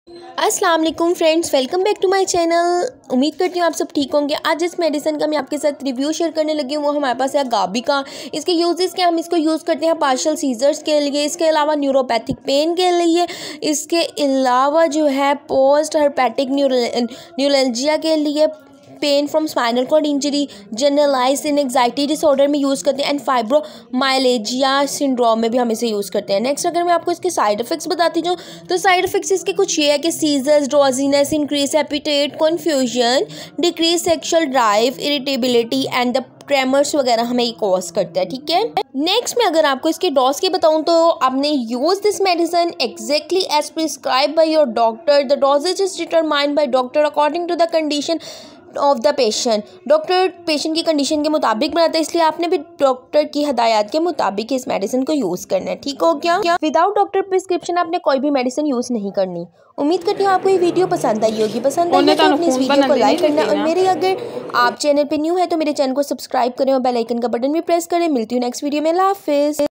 अस्सलाम वालेकुम friends, welcome back to my channel. उम्मीद करती हूँ आप सब ठीक होंगे। आज जिस मेडिसिन का मैं आपके साथ रिव्यू शेयर करने लगी हूँ वो हमारे पास है गाबी का। इसके यूजेस क्या, हम इसको यूज़ करते हैं पार्शियल सीजर्स के लिए, इसके अलावा न्यूरोपैथिक पेन के लिए, इसके अलावा जो है पोस्ट हर्पेटिक न्यूरल्जिया के लिए, pain from spinal cord injury, generalise in anxiety disorder में यूज़ करते हैं, एंड फाइब्रोमाइलेजिया सिंड्रोम में भी हम इसे यूज़ करते हैं। नेक्स्ट अगर मैं आपको इसके साइड इफ़ेक्ट्स बताती जाऊँ तो साइड इफ़ेक्ट्स इसके कुछ ये है कि seizures, drowsiness, increase appetite, confusion, decrease sexual drive, irritability and the tremors वगैरह हमें ये कॉज करता है। ठीक है, नेक्स्ट में अगर आपको इसके डोज की बताऊं तो आपने use this medicine exactly as prescribe by your doctor. The dosages is determined by doctor according to the condition of the patient. Doctor patient की कंडीशन के मुताबिक बनाता है, इसलिए आपने भी डॉक्टर की हिदायत के मुताबिक इस मेडिसिन को यूज़ करना है। ठीक हो गया। विदाउट डॉक्टर प्रिस्क्रिप्शन आपने कोई भी मेडिसिन यूज़ नहीं करनी। उम्मीद करती हूँ आपको ये वीडियो पसंद आई होगी। पसंद आई है तो अपनी इस वीडियो को लाइक करना, और मेरे अगर आप चैनल पे न्यू है तो मेरे चैनल को सब्सक्राइब करें और बेल आइकन का बटन भी प्रेस करें। मिलती हूँ नेक्स्ट वीडियो में। अल्लाह हाफिज़।